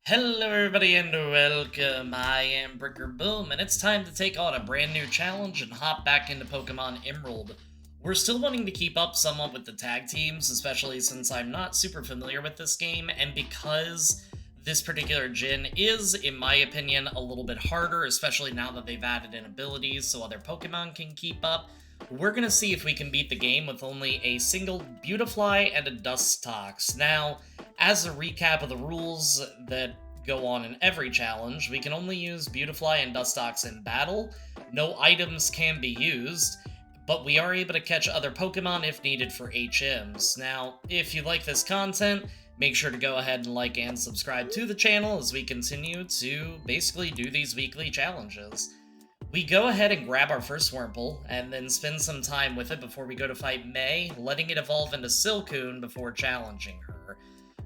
Hello everybody and welcome, I am Bricker Boom, and it's time to take on a brand new challenge and hop back into Pokemon Emerald. We're still wanting to keep up somewhat with the tag teams, especially since I'm not super familiar with this game, and because this particular gym is, in my opinion, a little bit harder, especially now that they've added in abilities so other Pokemon can keep up. We're gonna see if we can beat the game with only a single Beautifly and a Dustox. Now, as a recap of the rules that go on in every challenge, we can only use Beautifly and Dustox in battle. No items can be used, but we are able to catch other Pokemon if needed for HMs. Now, if you like this content, make sure to go ahead and like and subscribe to the channel as we continue to basically do these weekly challenges. We go ahead and grab our first Wurmple, and then spend some time with it before we go to fight May, letting it evolve into Silcoon before challenging her.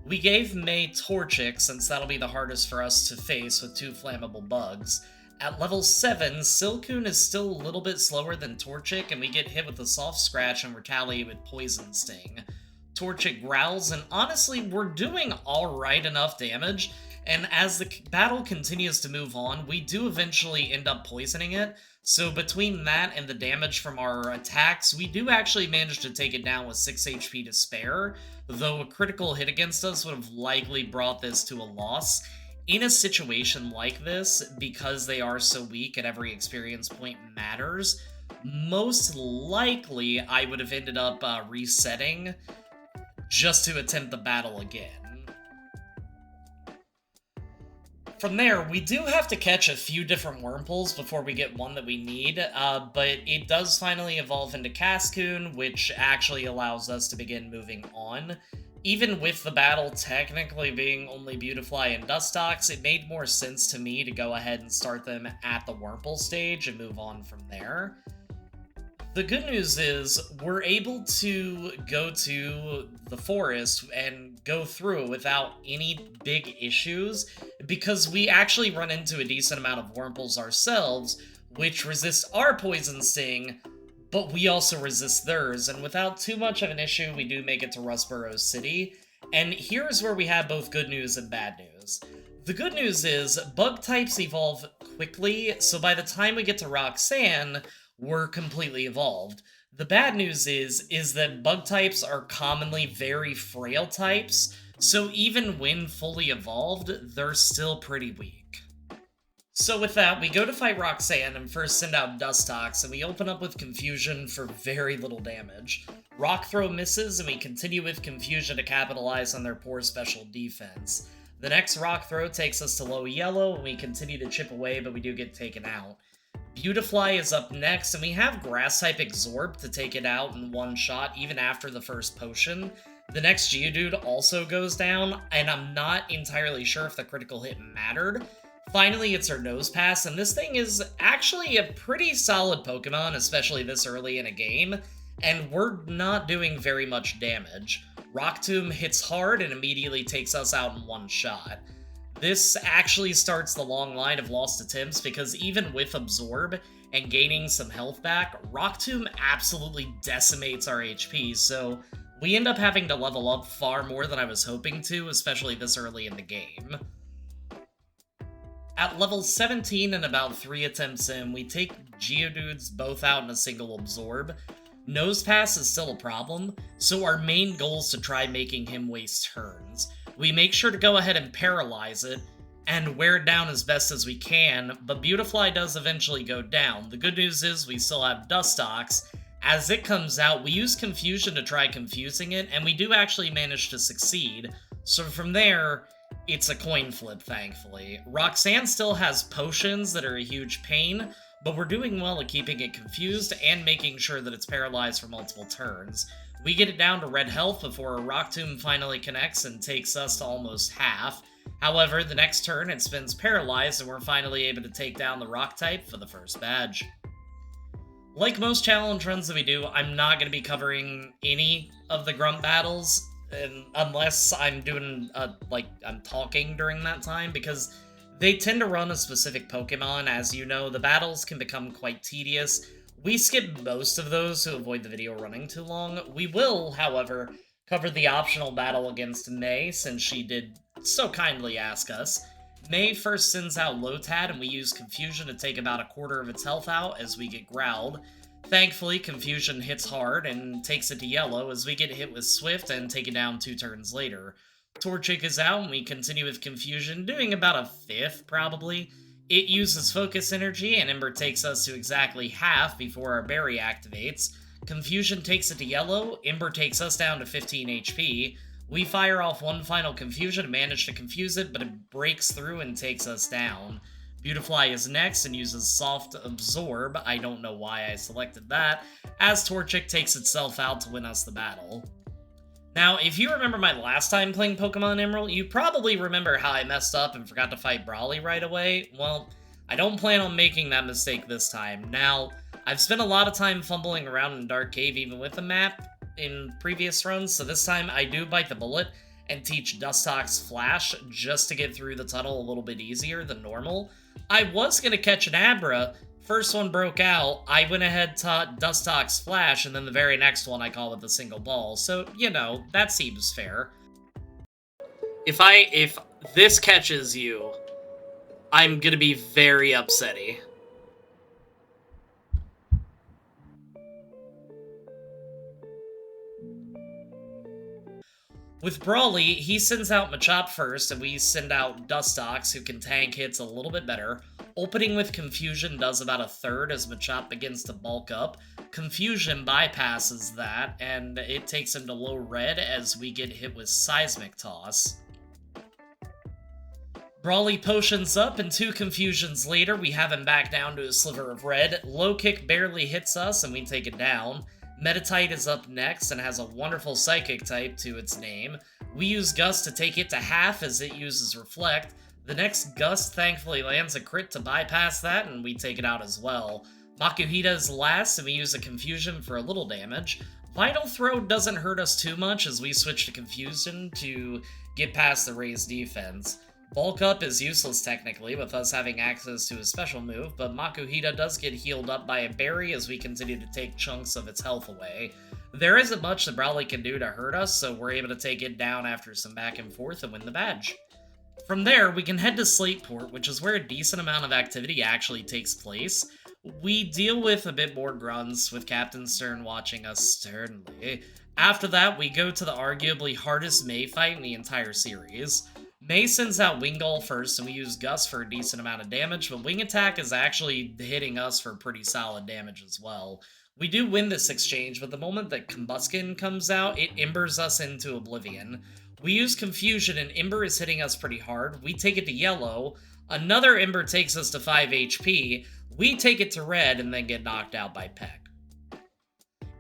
We gave May Torchic, since that'll be the hardest for us to face with two flammable bugs. At level 7, Silcoon is still a little bit slower than Torchic, and we get hit with a soft scratch and retaliate with Poison Sting. Torchic growls, and honestly, we're doing alright enough damage. And as the battle continues to move on, we do eventually end up poisoning it. So between that and the damage from our attacks, we do actually manage to take it down with 6 HP to spare, though a critical hit against us would have likely brought this to a loss. In a situation like this, because they are so weak and every experience point matters, most likely I would have ended up resetting just to attempt the battle again. From there, we do have to catch a few different Wurmples before we get one that we need, but it does finally evolve into Cascoon, which actually allows us to begin moving on. Even with the battle technically being only Beautifly and Dustox, it made more sense to me to go ahead and start them at the Wurmple stage and move on from there. The good news is, we're able to go to the forest and go through without any big issues, because we actually run into a decent amount of Wurmples ourselves, which resist our Poison Sting, but we also resist theirs, and without too much of an issue, we do make it to Rustboro City. And here's where we have both good news and bad news. The good news is, bug types evolve quickly, so by the time we get to Roxanne, we're completely evolved. The bad news is that bug types are commonly very frail types, so even when fully evolved, they're still pretty weak. So with that, we go to fight Roxanne and first send out Dustox, and we open up with Confusion for very little damage. Rock Throw misses, and we continue with Confusion to capitalize on their poor special defense. The next Rock Throw takes us to low yellow, and we continue to chip away, but we do get taken out. Beautifly is up next, and we have Grass-type Absorb to take it out in one shot, even after the first potion. The next Geodude also goes down, and I'm not entirely sure if the critical hit mattered. Finally, it's our Nose Pass, and this thing is actually a pretty solid Pokemon, especially this early in a game, and we're not doing very much damage. Rock Tomb hits hard and immediately takes us out in one shot. This actually starts the long line of lost attempts, because even with Absorb and gaining some health back, Rock Tomb absolutely decimates our HP, so we end up having to level up far more than I was hoping to, especially this early in the game. At level 17 and about 3 attempts in, we take Geodudes both out in a single Absorb. Nose Pass is still a problem, so our main goal is to try making him waste turns. We make sure to go ahead and paralyze it, and wear it down as best as we can, but Beautifly does eventually go down. The good news is we still have Dustox. As it comes out, we use Confusion to try confusing it, and we do actually manage to succeed. So from there, it's a coin flip, thankfully. Roxanne still has potions that are a huge pain, but we're doing well at keeping it confused and making sure that it's paralyzed for multiple turns. We get it down to red health before a Rock Tomb finally connects and takes us to almost half. However, the next turn it spins paralyzed and we're finally able to take down the rock type for the first badge. Like most challenge runs that we do, I'm not going to be covering any of the Grunt battles, unless I'm doing, I'm talking during that time, because they tend to run a specific Pokemon. As you know, the battles can become quite tedious. We skip most of those to avoid the video running too long. We will, however, cover the optional battle against May, since she did so kindly ask us. May first sends out Lotad, and we use Confusion to take about a quarter of its health out as we get growled. Thankfully, Confusion hits hard and takes it to yellow as we get hit with Swift and take it down 2 turns later. Torchic is out, and we continue with Confusion, doing about a fifth, probably. It uses Focus Energy, and Ember takes us to exactly half before our berry activates. Confusion takes it to yellow, Ember takes us down to 15 HP. We fire off one final Confusion and manage to confuse it, but it breaks through and takes us down. Beautifly is next and uses Soft Absorb, I don't know why I selected that, as Torchic takes itself out to win us the battle. Now, if you remember my last time playing Pokemon Emerald, you probably remember how I messed up and forgot to fight Brawly right away. Well, I don't plan on making that mistake this time. Now, I've spent a lot of time fumbling around in Dark Cave even with the map in previous runs, so this time I do bite the bullet and teach Dustox Flash just to get through the tunnel a little bit easier than normal. I was going to catch an Abra. First one broke out, I went ahead, taught Dustox Flash, and then the very next one I call with a single ball. So, you know, that seems fair. If this catches you, I'm gonna be very upsetty. With Brawly, he sends out Machop first, and we send out Dustox, who can tank hits a little bit better. Opening with Confusion does about a third as Machop begins to bulk up. Confusion bypasses that, and it takes him to low red as we get hit with Seismic Toss. Brawly potions up, and 2 Confusions later, we have him back down to a sliver of red. Low kick barely hits us, and we take it down. Metatite is up next and has a wonderful Psychic type to its name. We use Gust to take it to half as it uses Reflect. The next Gust thankfully lands a crit to bypass that, and we take it out as well. Makuhita is last, and we use a Confusion for a little damage. Vital Throw doesn't hurt us too much as we switch to Confusion to get past the raised defense. Bulk Up is useless technically, with us having access to a special move, but Makuhita does get healed up by a berry as we continue to take chunks of its health away. There isn't much that Brawly can do to hurt us, so we're able to take it down after some back and forth and win the badge. From there, we can head to Slateport, which is where a decent amount of activity actually takes place. We deal with a bit more grunts, with Captain Stern watching us sternly. After that, we go to the arguably hardest May fight in the entire series. May sends out Wingull first, and we use Gust for a decent amount of damage, but Wing Attack is actually hitting us for pretty solid damage as well. We do win this exchange, but the moment that Combuskin comes out, it embers us into oblivion. We use Confusion, and Ember is hitting us pretty hard. We take it to yellow. Another Ember takes us to 5 HP. We take it to red, and then get knocked out by Peck.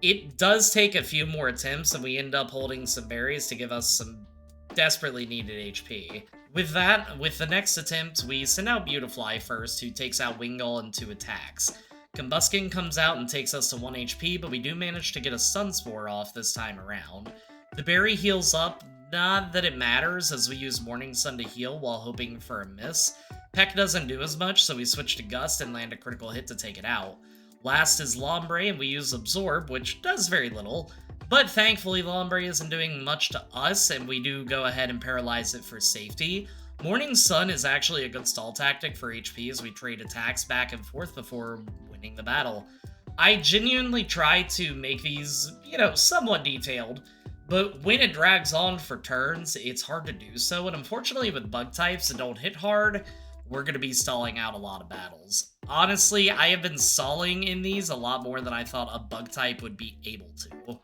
It does take a few more attempts, and we end up holding some berries to give us some desperately needed HP. With that, with the next attempt, we send out Beautifly first, who takes out Wingull in 2 attacks. Combuskin comes out and takes us to 1 HP, but we do manage to get a Sun Spore off this time around. The berry heals up, not that it matters, as we use Morning Sun to heal while hoping for a miss. Peck doesn't do as much, so we switch to Gust and land a critical hit to take it out. Last is Lombre, and we use Absorb, which does very little. But thankfully, Lombre isn't doing much to us, and we do go ahead and paralyze it for safety. Morning Sun is actually a good stall tactic for HP as we trade attacks back and forth before winning the battle. I genuinely try to make these, somewhat detailed, but when it drags on for turns, it's hard to do so, and unfortunately with bug types that don't hit hard, we're going to be stalling out a lot of battles. Honestly, I have been stalling in these a lot more than I thought a bug type would be able to.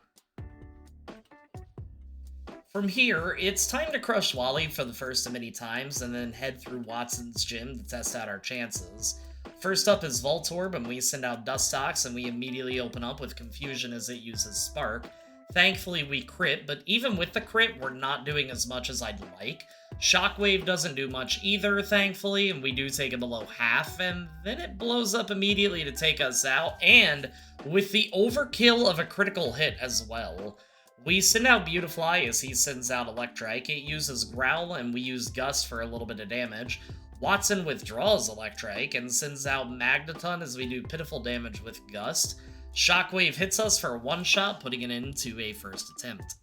From here, it's time to crush Wally for the first of many times, and then head through Watson's gym to test out our chances. First up is Voltorb, and we send out Dustox, and we immediately open up with Confusion as it uses Spark. Thankfully, we crit, but even with the crit, we're not doing as much as I'd like. Shockwave doesn't do much either, thankfully, and we do take it below half, and then it blows up immediately to take us out, and with the overkill of a critical hit as well. We send out Beautifly as he sends out Electrike. It uses Growl, and we use Gust for a little bit of damage. Watson withdraws Electrike and sends out Magneton as we do pitiful damage with Gust. Shockwave hits us for a one-shot, putting it into a first attempt.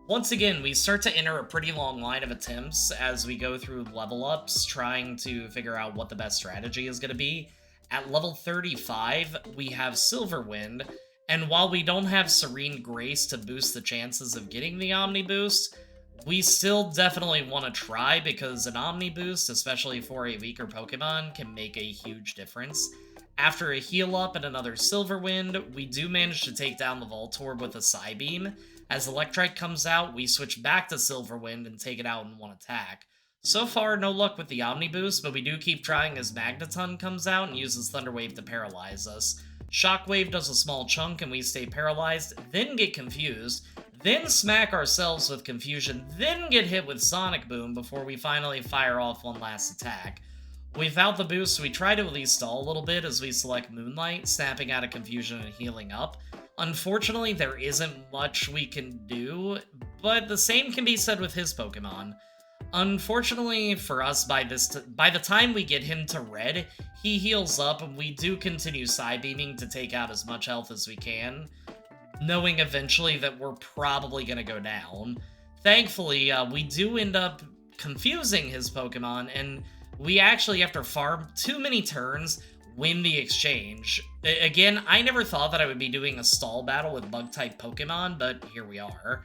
Once again, we start to enter a pretty long line of attempts as we go through level ups, trying to figure out what the best strategy is going to be. At level 35, we have Silverwind, and while we don't have Serene Grace to boost the chances of getting the Omni Boost, we still definitely want to try because an Omni Boost, especially for a weaker Pokemon, can make a huge difference. After a heal up and another Silverwind, we do manage to take down the Voltorb with a Psybeam. As Electrike comes out, we switch back to Silverwind and take it out in one attack. So far, no luck with the Omni Boost, but we do keep trying as Magneton comes out and uses Thunder Wave to paralyze us. Shockwave does a small chunk and we stay paralyzed, then get confused, then smack ourselves with confusion, then get hit with Sonic Boom before we finally fire off one last attack. Without the boost, we try to at least stall a little bit as we select Moonlight, snapping out of confusion and healing up. Unfortunately, there isn't much we can do, but the same can be said with his Pokemon. Unfortunately for us, by the time we get him to red, he heals up and we do continue Psybeaming to take out as much health as we can, knowing eventually that we're probably going to go down. Thankfully, we do end up confusing his Pokemon, and we actually, after far too many turns, win the exchange. Again, I never thought that I would be doing a stall battle with Bug-type Pokemon, but here we are.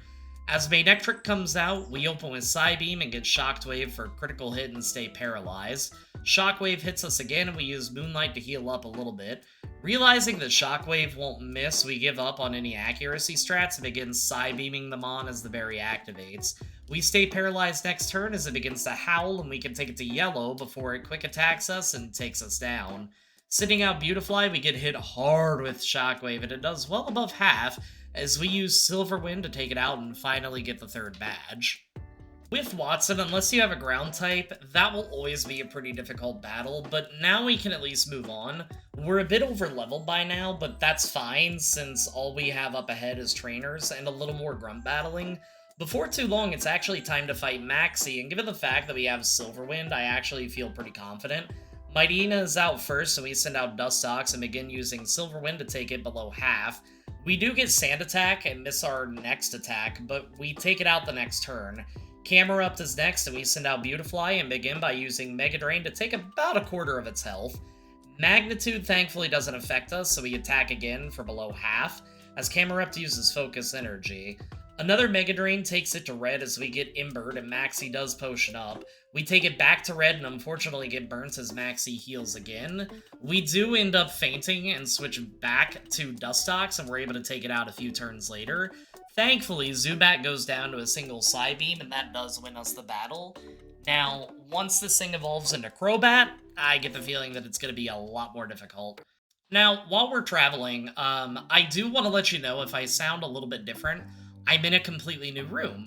As Manectric comes out, we open with Psybeam and get Shockwave for a critical hit and stay paralyzed. Shockwave hits us again and we use Moonlight to heal up a little bit. Realizing that Shockwave won't miss, we give up on any accuracy strats and begin Psybeaming them on as the berry activates. We stay paralyzed next turn as it begins to howl and we can take it to yellow before it quick attacks us and takes us down. Sitting out Beautifly, we get hit hard with Shockwave and it does well above half, as we use Silverwind to take it out and finally get the third badge. With Watson, unless you have a ground type, that will always be a pretty difficult battle, but now we can at least move on. We're a bit over leveled by now, but that's fine since all we have up ahead is trainers and a little more grunt battling. Before too long, it's actually time to fight Maxie, and given the fact that we have Silverwind, I actually feel pretty confident. Mightyena is out first, so we send out Dustox and begin using Silverwind to take it below half. We do get Sand Attack and miss our next attack, but we take it out the next turn. Camerupt is next, and we send out Beautifly and begin by using Mega Drain to take about a quarter of its health. Magnitude thankfully doesn't affect us, so we attack again for below half, as Camerupt uses Focus Energy. Another Mega Drain takes it to red as we get Embered, and Maxie does potion up. We take it back to red and unfortunately get burnt as Maxie heals again. We do end up fainting and switch back to Dustox, and we're able to take it out a few turns later. Thankfully, Zubat goes down to a single Psybeam, and that does win us the battle. Now, once this thing evolves into Crobat, I get the feeling that it's going to be a lot more difficult. Now, while we're traveling, I do want to let you know if I sound a little bit different, I'm in a completely new room.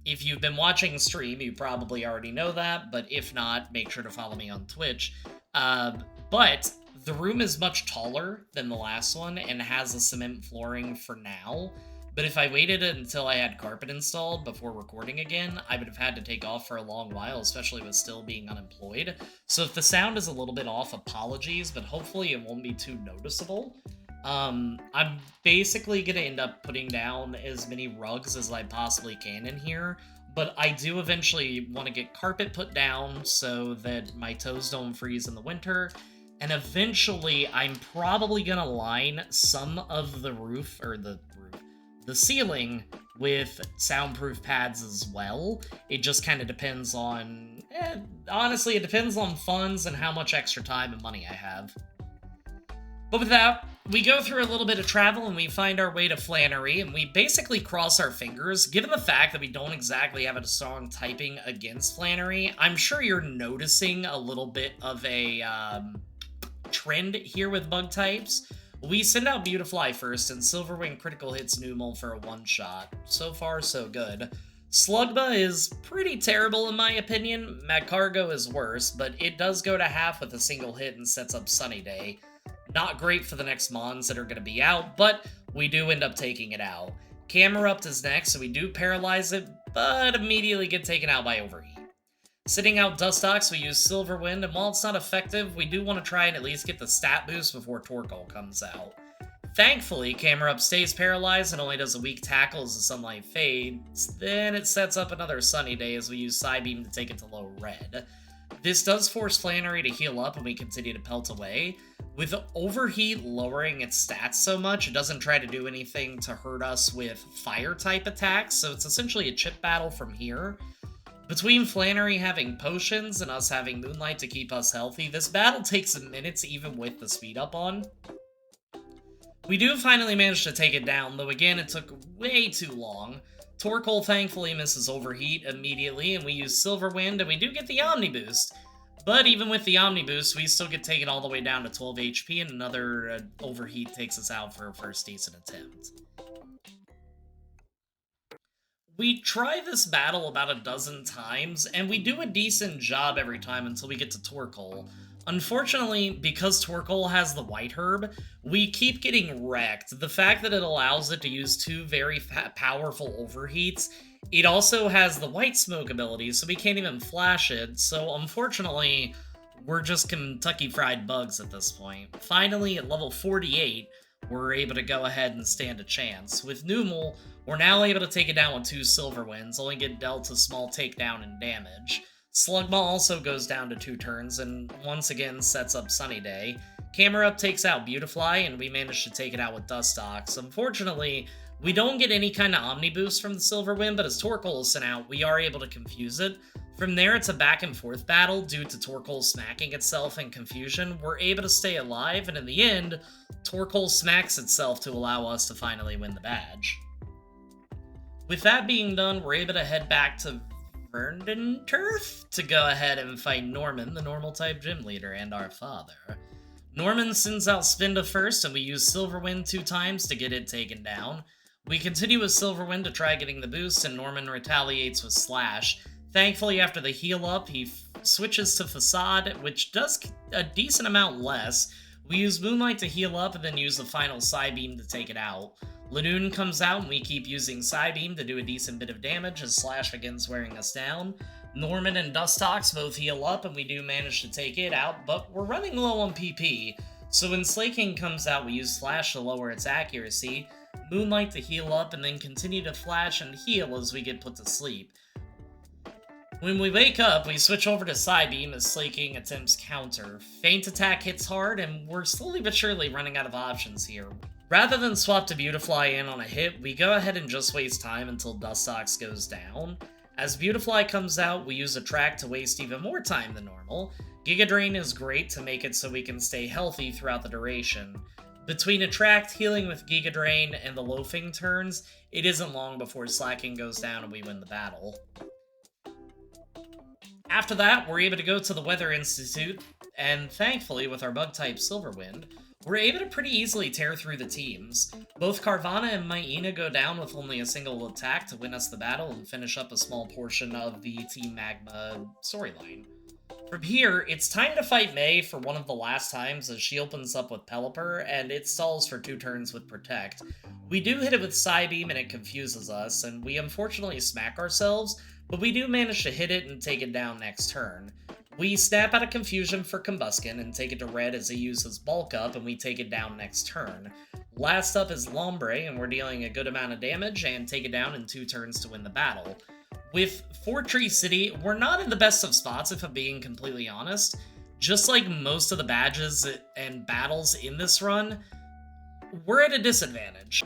If you've been watching the stream, you probably already know that, but if not, make sure to follow me on Twitch. But the room is much taller than the last one and has a cement flooring for now. But if I waited until I had carpet installed before recording again, I would have had to take off for a long while, especially with still being unemployed. So if the sound is a little bit off, apologies, but hopefully it won't be too noticeable. I'm basically gonna end up putting down as many rugs as I possibly can in here, but I do eventually want to get carpet put down so that my toes don't freeze in the winter, and eventually I'm probably gonna line some of the roof, or the ceiling with soundproof pads as well. It just kind of depends on, honestly, it depends on funds and how much extra time and money I have. But with that, we go through a little bit of travel and we find our way to Flannery, and we basically cross our fingers. Given the fact that we don't exactly have a strong typing against Flannery, I'm sure you're noticing a little bit of a trend here with bug types. We send out Beautifly first, and Silverwing critical hits Numel for a one-shot. So far, so good. Slugma is pretty terrible in my opinion. Magcargo is worse, but it does go to half with a single hit and sets up Sunny Day. Not great for the next Mons that are going to be out, but we do end up taking it out. Camerupt is next, so we do paralyze it, but immediately get taken out by Overheat. Sitting out Dustox, we use Silverwind, and while it's not effective, we do want to try and at least get the stat boost before Torkoal comes out. Thankfully, Camera Up stays paralyzed and only does a weak tackle as the sunlight fades. Then it sets up another sunny day as we use Psybeam to take it to low red. This does force Flannery to heal up and we continue to pelt away. With Overheat lowering its stats so much, it doesn't try to do anything to hurt us with fire-type attacks, so it's essentially a chip battle from here. Between Flannery having potions and us having Moonlight to keep us healthy, this battle takes minutes even with the speed up on. We do finally manage to take it down, though again it took way too long. Torkoal thankfully misses Overheat immediately, and we use Silver Wind, and we do get the Omni Boost. But even with the Omni Boost, we still get taken all the way down to 12 HP, and another Overheat takes us out for a first decent attempt. We try this battle about a dozen times, and we do a decent job every time until we get to Torkoal. Unfortunately, because Torkoal has the White Herb, we keep getting wrecked. The fact that it allows it to use two very powerful overheats, it also has the White Smoke ability, so we can't even flash it, so unfortunately, we're just Kentucky Fried Bugs at this point. Finally, at level 48, we're able to go ahead and stand a chance. With Numel, we're now able to take it down with 2 Silver Winds, only get dealt a small takedown and damage. Slugma also goes down to 2 turns, and once again sets up Sunny Day. Camera Up takes out Beautifly, and we manage to take it out with Dustox. Unfortunately, we don't get any kind of Omni Boost from the Silver Wind, but as Torkoal is sent out, we are able to confuse it. From there, it's a back and forth battle due to Torkoal smacking itself in confusion. We're able to stay alive, and in the end, Torkoal smacks itself to allow us to finally win the badge. With that being done, we're able to head back to Vernon Turf to go ahead and fight Norman, the normal-type gym leader, and our father. Norman sends out Spinda first, and we use Silver Wind 2 times to get it taken down. We continue with Silver Wind to try getting the boost, and Norman retaliates with Slash. Thankfully, after the heal up, he switches to Facade, which does a decent amount less. We use Moonlight to heal up, and then use the final Psybeam to take it out. Lanoon comes out, and we keep using Psybeam to do a decent bit of damage as Slash begins wearing us down. Norman and Dustox both heal up, and we do manage to take it out, but we're running low on PP. So when Slaking comes out, we use Slash to lower its accuracy, Moonlight to heal up, and then continue to flash and heal as we get put to sleep. When we wake up, we switch over to Psybeam as Slaking attempts counter. Feint Attack hits hard, and we're slowly but surely running out of options here. Rather than swap to Beautifly in on a hit, we go ahead and just waste time until Dustox goes down. As Beautifly comes out, we use Attract to waste even more time than normal. Giga Drain is great to make it so we can stay healthy throughout the duration. Between Attract, healing with Giga Drain, and the loafing turns, it isn't long before Slacking goes down and we win the battle. After that, we're able to go to the Weather Institute, and thankfully, with our Bug-type Silverwind, we're able to pretty easily tear through the teams. Both Carvana and Maina go down with only a single attack to win us the battle and finish up a small portion of the Team Magma storyline. From here, it's time to fight May for one of the last times as she opens up with Pelipper, and it stalls for 2 turns with Protect. We do hit it with Psybeam and it confuses us, and we unfortunately smack ourselves, but we do manage to hit it and take it down next turn. We snap out of Confusion for Combuskin and take it to red as he uses Bulk Up, and we take it down next turn. Last up is Lombre, and we're dealing a good amount of damage and take it down in 2 turns to win the battle. With Fortree City, we're not in the best of spots if I'm being completely honest. Just like most of the badges and battles in this run, we're at a disadvantage.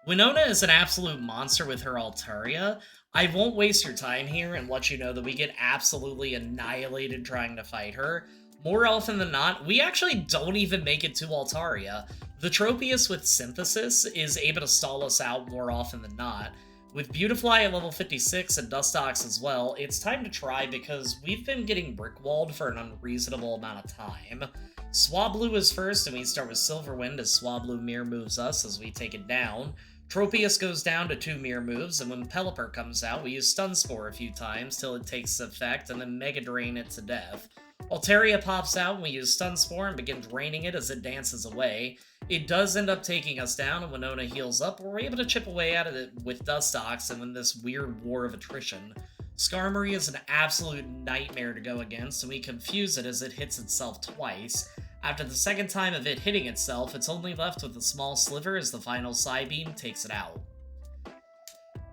Winona is an absolute monster with her Altaria. I won't waste your time here and let you know that we get absolutely annihilated trying to fight her. More often than not, we actually don't even make it to Altaria. The Tropius with Synthesis is able to stall us out more often than not. With Beautifly at level 56 and Dustox as well, it's time to try because we've been getting brickwalled for an unreasonable amount of time. Swablu is first, and we start with Silverwind as Swablu mirror moves us as we take it down. Tropius goes down to 2 mirror moves, and when Pelipper comes out, we use Stun Spore a few times till it takes effect, and then Mega Drain it to death. Altaria pops out, and we use Stun Spore and begin draining it as it dances away. It does end up taking us down, and Winona heals up, but we're able to chip away at it with Dustox and win this weird war of attrition. Skarmory is an absolute nightmare to go against, and we confuse it as it hits itself twice. After the second time of it hitting itself, it's only left with a small sliver as the final Psybeam takes it out.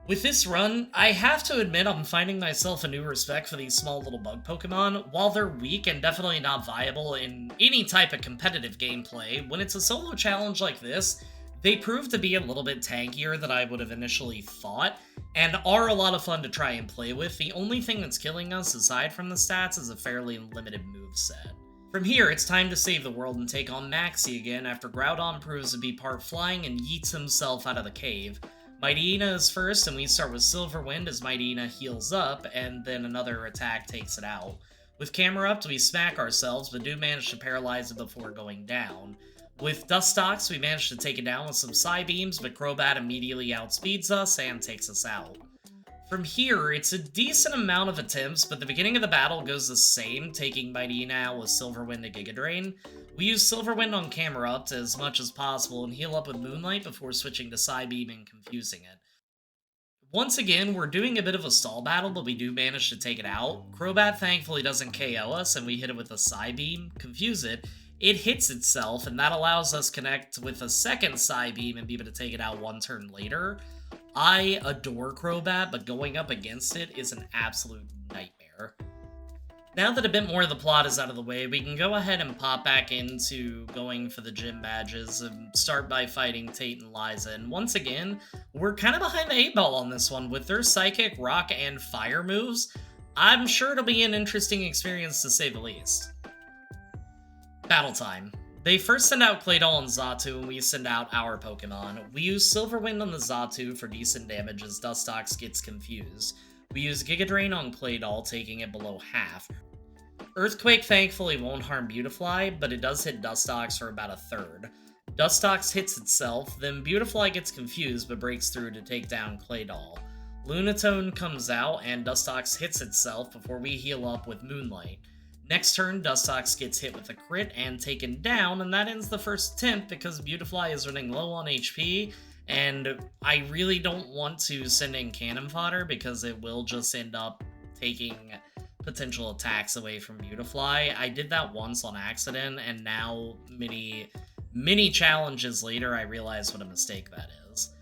With this run, I have to admit I'm finding myself a new respect for these small little bug Pokemon. While they're weak and definitely not viable in any type of competitive gameplay, when it's a solo challenge like this, they prove to be a little bit tankier than I would have initially thought, and are a lot of fun to try and play with. The only thing that's killing us, aside from the stats, is a fairly limited moveset. From here, it's time to save the world and take on Maxie again after Groudon proves to be part flying and yeets himself out of the cave. Mightyena is first, and we start with Silver Wind as Mightyena heals up, and then another attack takes it out. With Camerupt, we smack ourselves, but do manage to paralyze it before going down. With Dustox, we manage to take it down with some Psybeams, but Crobat immediately outspeeds us and takes us out. From here, it's a decent amount of attempts, but the beginning of the battle goes the same, taking Mightyena out with Silver Wind and Giga Drain. We use Silver Wind on Camerupt as much as possible and heal up with Moonlight before switching to Psybeam and confusing it. Once again, we're doing a bit of a stall battle, but we do manage to take it out. Crobat thankfully doesn't KO us, and we hit it with a Psybeam, confuse it. It hits itself, and that allows us to connect with a second Psybeam and be able to take it out one turn later. I adore Crobat, but going up against it is an absolute nightmare. Now that a bit more of the plot is out of the way, we can go ahead and pop back into going for the gym badges and start by fighting Tate and Liza. And once again, we're kind of behind the 8-ball on this one. With their Psychic, Rock, and Fire moves, I'm sure it'll be an interesting experience to say the least. Battle time. They first send out Claydol and Xatu, and we send out our Pokemon. We use Silver Wind on the Xatu for decent damage as Dustox gets confused. We use Giga Drain on Claydol, taking it below half. Earthquake thankfully won't harm Beautifly, but it does hit Dustox for about a third. Dustox hits itself, then Beautifly gets confused but breaks through to take down Claydol. Lunatone comes out, and Dustox hits itself before we heal up with Moonlight. Next turn, Dustox gets hit with a crit and taken down, and that ends the first attempt because Beautifly is running low on HP, and I really don't want to send in Cannon Fodder because it will just end up taking potential attacks away from Beautifly. I did that once on accident, and now many challenges later, I realize what a mistake that is.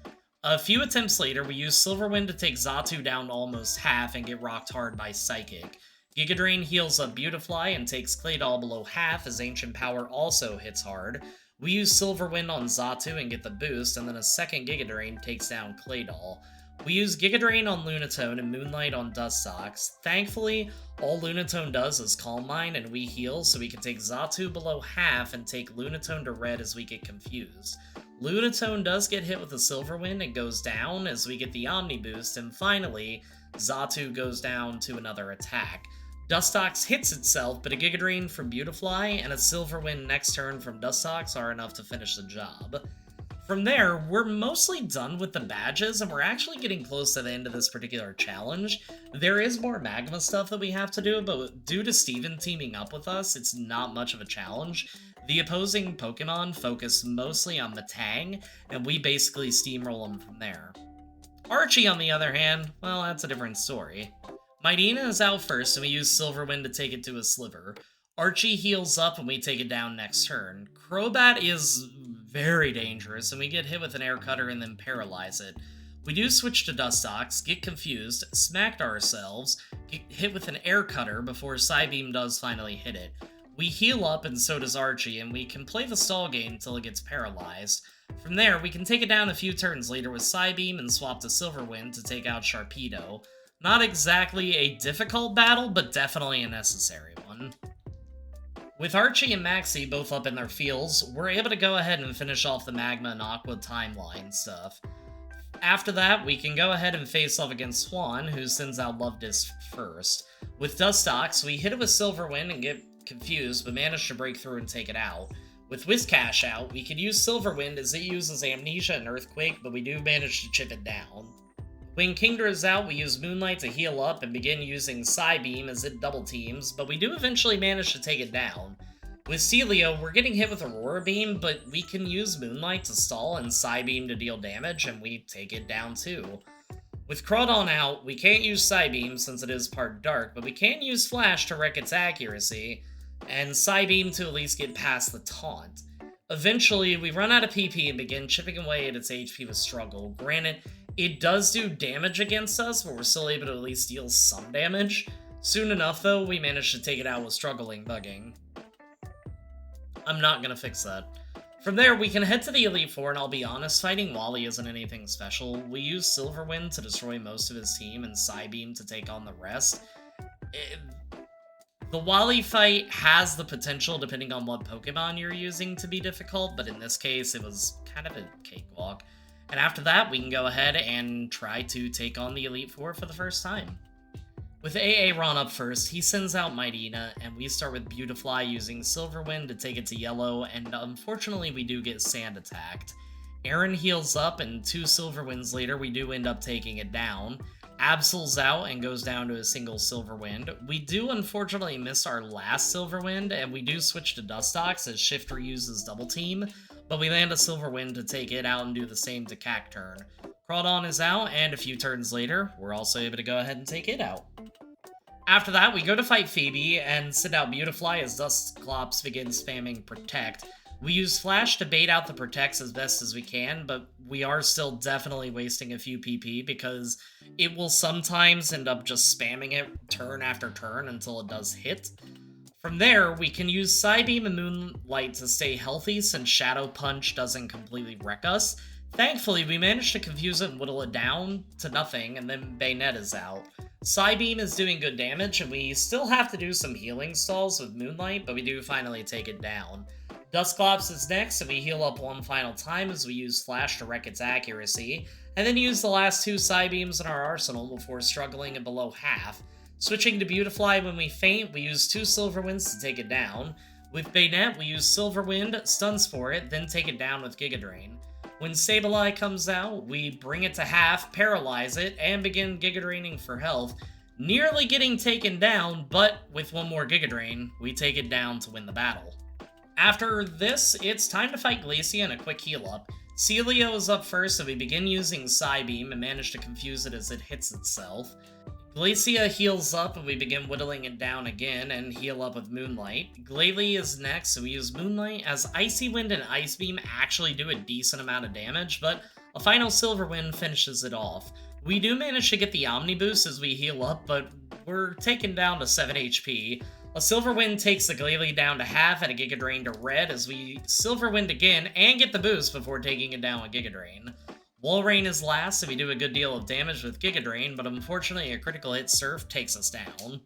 A few attempts later, we use Silver Wind to take Xatu down to almost half and get rocked hard by Psychic. Giga Drain heals up Beautifly and takes Claydol below half as Ancient Power also hits hard. We use Silver Wind on Xatu and get the boost, and then a second Giga Drain takes down Claydol. We use Giga Drain on Lunatone and Moonlight on Dustox. Thankfully, all Lunatone does is Calm Mind and we heal, so we can take Xatu below half and take Lunatone to red as we get confused. Lunatone does get hit with a Silver Wind and goes down as we get the Omni Boost, and finally, Xatu goes down to another attack. Dustox hits itself, but a Giga Drain from Beautifly and a Silver Wind next turn from Dustox are enough to finish the job. From there, we're mostly done with the badges, and we're actually getting close to the end of this particular challenge. There is more Magma stuff that we have to do, but due to Steven teaming up with us, it's not much of a challenge. The opposing Pokemon focus mostly on Metang, and we basically steamroll them from there. Archie, on the other hand, well, that's a different story. Mightyena is out first, and we use Silver Wind to take it to a sliver. Archie heals up, and we take it down next turn. Crobat is very dangerous, and we get hit with an Air Cutter and then paralyze it. We do switch to Dustox, get confused, smacked ourselves, get hit with an Air Cutter before Psybeam does finally hit it. We heal up, and so does Archie, and we can play the stall game until it gets paralyzed. From there, we can take it down a few turns later with Psybeam and swap to Silver Wind to take out Sharpedo. Not exactly a difficult battle, but definitely a necessary one. With Archie and Maxie both up in their fields, we're able to go ahead and finish off the Magma and Aqua timeline stuff. After that, we can go ahead and face off against Swan, who sends out Love Disc first. With Dustox, we hit it with Silver Wind and get confused, but manage to break through and take it out. With Whiscash out, we can use Silver Wind as it uses Amnesia and Earthquake, but we do manage to chip it down. When Kingdra is out, we use Moonlight to heal up and begin using Psybeam as it double teams, but we do eventually manage to take it down. With Celio, we're getting hit with Aurora Beam, but we can use Moonlight to stall and Psybeam to deal damage, and we take it down too. With Crawdon out, we can't use Psybeam since it is part dark, but we can use Flash to wreck its accuracy. and Psybeam to at least get past the taunt. Eventually, we run out of PP and begin chipping away at its HP with Struggle. Granted, it does do damage against us, but we're still able to at least deal some damage. Soon enough, though, we managed to take it out with Struggling Bugging. I'm not gonna fix that. From there, we can head to the Elite Four, and I'll be honest, fighting Wally isn't anything special. We use Silverwind to destroy most of his team, and Psybeam to take on the rest. The Wally fight has the potential, depending on what Pokemon you're using, to be difficult, but in this case, it was kind of a cakewalk. And after that, we can go ahead and try to take on the Elite Four for the first time. With Aaron up first, he sends out Mightyena, and we start with Beautifly using Silverwind to take it to yellow, and unfortunately we do get Sand attacked. Aaron heals up, and 2 Silverwinds later, we do end up taking it down. Absol's out and goes down to a single Silverwind. We do unfortunately miss our last Silverwind, and we do switch to Dustox as Shifter uses Double Team, but we land a Silverwind to take it out and do the same to Cacturn. Crawdon is out, and a few turns later, we're also able to go ahead and take it out. After that, we go to fight Phoebe and send out Beautifly as Dusclops begins spamming Protect. We use Flash to bait out the Protects as best as we can, but we are still definitely wasting a few PP because it will sometimes end up just spamming it turn after turn until it does hit. From there, we can use Psybeam and Moonlight to stay healthy since Shadow Punch doesn't completely wreck us. Thankfully, we managed to confuse it and whittle it down to nothing, and then Bayonet is out. Psybeam is doing good damage, and we still have to do some healing stalls with Moonlight, but we do finally take it down. Dusclops is next, and we heal up one final time as we use Flash to wreck its accuracy, and then use the last 2 Psybeams in our arsenal before struggling at below half. Switching to Beautifly when we faint, we use 2 Silverwinds to take it down. With Bayonet, we use Silverwind, stuns for it, then take it down with Giga Drain. When Sableye comes out, we bring it to half, paralyze it, and begin Giga Draining for health, nearly getting taken down, but with one more Giga Drain, we take it down to win the battle. After this, it's time to fight Glacia and a quick heal up. Celio is up first, so we begin using Psybeam and manage to confuse it as it hits itself. Glacia heals up and we begin whittling it down again and heal up with Moonlight. Glalie is next, so we use Moonlight as Icy Wind and Ice Beam actually do a decent amount of damage, but a final Silver Wind finishes it off. We do manage to get the Omni Boost as we heal up, but we're taken down to 7 HP. A Silver Wind takes the Glalie down to half and a Giga Drain to red as we Silver Wind again and get the boost before taking it down with Giga Drain. Walrein is last, and we do a good deal of damage with Giga Drain, but unfortunately a critical hit Surf takes us down.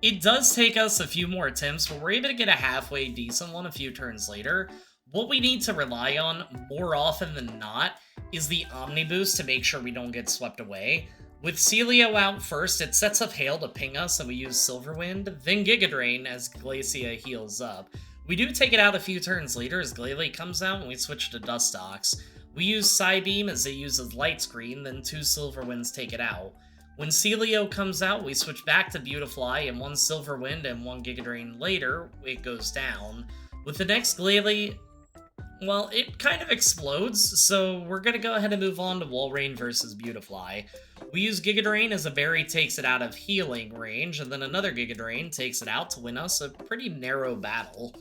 It does take us a few more attempts, but we're able to get a halfway decent one a few turns later. What we need to rely on more often than not is the Omni Boost to make sure we don't get swept away. With Celio out first, it sets up Hail to ping us, and we use Silverwind, then Giga Drain as Glacia heals up. We do take it out a few turns later as Glalie comes out, and we switch to Dustox. We use Psybeam as it uses Light Screen, then 2 Silverwinds take it out. When Celio comes out, we switch back to Beautifly, and 1 Silverwind and 1 Giga Drain later, it goes down. With the next Glalie, well, it kind of explodes, so we're gonna go ahead and move on to Walrein versus Beautifly. We use Giga Drain as a berry takes it out of healing range, and then another Giga Drain takes it out to win us a pretty narrow battle.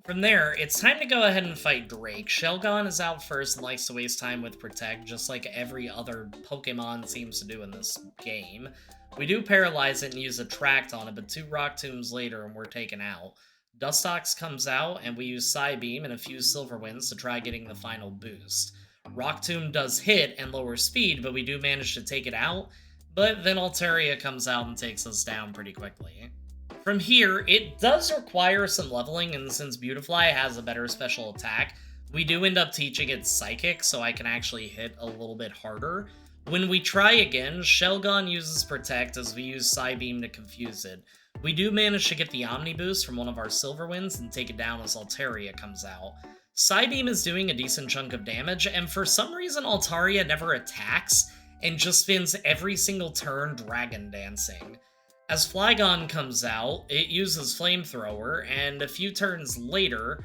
From there, it's time to go ahead and fight Drake. Shelgon is out first and likes to waste time with Protect, just like every other Pokemon seems to do in this game. We do paralyze it and use Attract on it, but 2 Rock Tombs later and we're taken out. Dustox comes out, and we use Psybeam and a few Silverwinds to try getting the final boost. Rock Tomb does hit and lower speed, but we do manage to take it out, but then Altaria comes out and takes us down pretty quickly. From here, it does require some leveling, and since Beautifly has a better special attack, we do end up teaching it Psychic, so I can actually hit a little bit harder. When we try again, Shelgon uses Protect as we use Psybeam to confuse it. We do manage to get the Omni Boost from one of our Silverwinds and take it down as Altaria comes out. Psybeam is doing a decent chunk of damage, and for some reason Altaria never attacks, and just spends every single turn Dragon Dancing. As Flygon comes out, it uses Flamethrower, and a few turns later,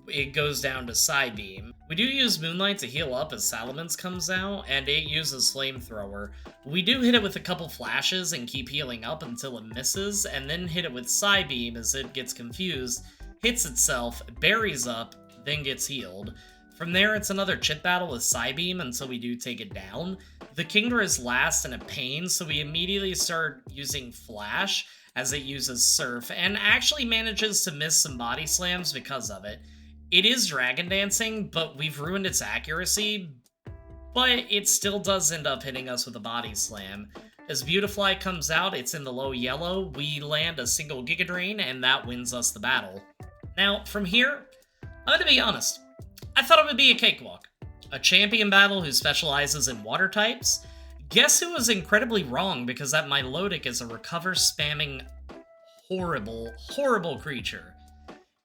it goes down to Psybeam. We do use Moonlight to heal up as Salamence comes out, and it uses Flamethrower. We do hit it with a couple flashes and keep healing up until it misses, and then hit it with Psybeam as it gets confused, hits itself, berries up, then gets healed. From there, it's another chip battle with Psybeam until we do take it down. The Kingdra is last and a pain, so we immediately start using Flash as it uses Surf, and actually manages to miss some body slams because of it. It is Dragon Dancing, but we've ruined its accuracy, but it still does end up hitting us with a body slam. As Beautifly comes out, it's in the low yellow, we land a single Giga Drain, and that wins us the battle. Now, from here, I'm gonna be honest, I thought it would be a cakewalk. A champion battle who specializes in water types. Guess who was incredibly wrong, because that Milotic is a recover spamming horrible creature.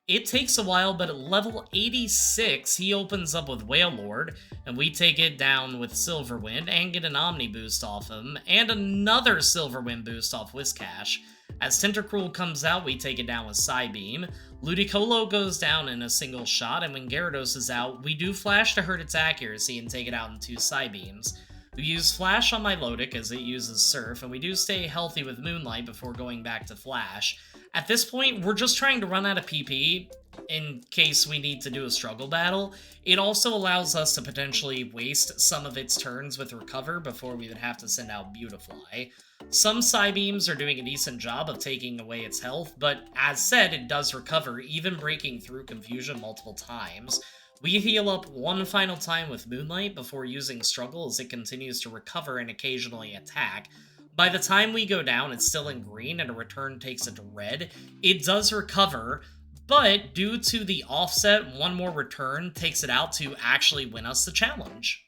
It takes a while, but at level 86, he opens up with Whale Lord, and we take it down with Silverwind and get an Omni boost off him, and another Silverwind boost off Whiscash. As Tentacruel comes out, we take it down with Psybeam. Ludicolo goes down in a single shot, and when Gyarados is out, we do Flash to hurt its accuracy and take it out in 2 Psybeams. We use Flash on Milotic as it uses Surf, and we do stay healthy with Moonlight before going back to Flash. At this point, we're just trying to run out of PP in case we need to do a struggle battle. It also allows us to potentially waste some of its turns with Recover before we would have to send out Beautifly. Some Psybeams are doing a decent job of taking away its health, but as said, it does recover, even breaking through Confusion multiple times. We heal up one final time with Moonlight before using Struggle as it continues to recover and occasionally attack. By the time we go down, it's still in green and a return takes it to red. It does recover, but due to the offset, one more return takes it out to actually win us the challenge.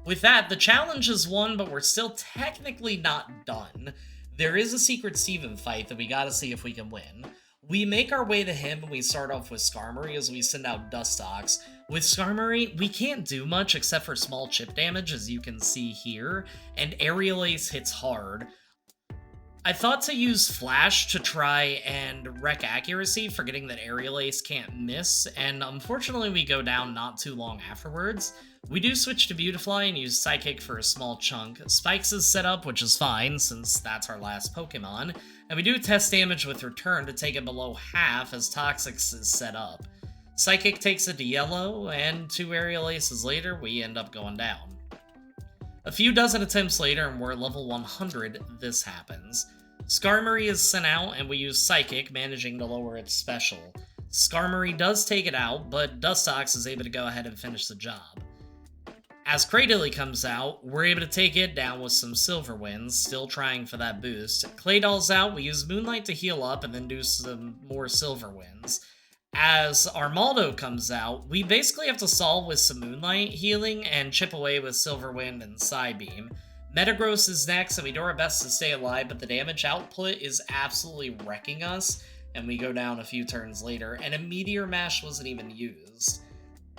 With that, the challenge is won, but we're still technically not done. There is a Secret Steven fight that we gotta see if we can win. We make our way to him and we start off with Skarmory as we send out Dustox. With Skarmory, we can't do much except for small chip damage, as you can see here, and Aerial Ace hits hard. I thought to use Flash to try and wreck accuracy, forgetting that Aerial Ace can't miss, and unfortunately we go down not too long afterwards. We do switch to Beautifly and use Psychic for a small chunk. Spikes is set up, which is fine, since that's our last Pokemon, and we do test damage with Return to take it below half as Toxics is set up. Psychic takes it to yellow, and 2 Aerial Aces later, we end up going down. A few dozen attempts later, and we're at level 100, this happens. Skarmory is sent out, and we use Psychic, managing to lower its special. Skarmory does take it out, but Dustox is able to go ahead and finish the job. As Cradily comes out, we're able to take it down with some Silver Winds, still trying for that boost. Claydol's out, we use Moonlight to heal up, and then do some more Silver Winds. As Armaldo comes out, we basically have to solve with some Moonlight healing and chip away with Silverwind and Psybeam. Metagross is next, and we do our best to stay alive, but the damage output is absolutely wrecking us, and we go down a few turns later, and a Meteor Mash wasn't even used.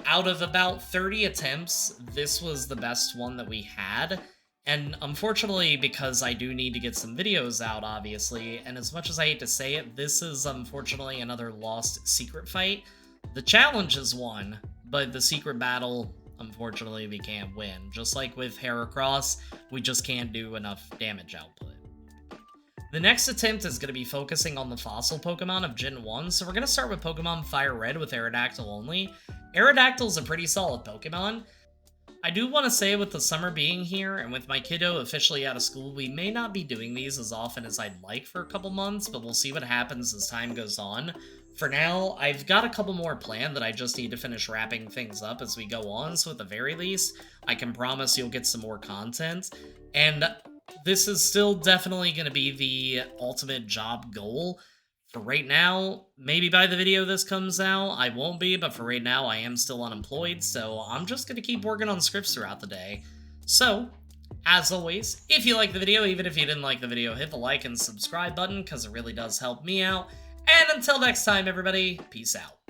Out of about 30 attempts, this was the best one that we had, and unfortunately, because I do need to get some videos out, obviously, and as much as I hate to say it, this is unfortunately another lost secret fight. The challenge is won, but the secret battle, unfortunately, we can't win. Just like with Heracross, we just can't do enough damage output. The next attempt is going to be focusing on the fossil Pokemon of Gen 1, so we're going to start with Pokemon Fire Red with Aerodactyl only. Aerodactyl's a pretty solid Pokemon. I do want to say with the summer being here, and with my kiddo officially out of school, we may not be doing these as often as I'd like for a couple months, but we'll see what happens as time goes on. For now, I've got a couple more planned that I just need to finish wrapping things up as we go on, so at the very least, I can promise you'll get some more content. And this is still definitely going to be the ultimate job goal. For right now, maybe by the video this comes out, I won't be, but for right now, I am still unemployed, so I'm just going to keep working on scripts throughout the day. So, as always, if you liked the video, even if you didn't like the video, hit the like and subscribe button, because it really does help me out. And until next time, everybody, peace out.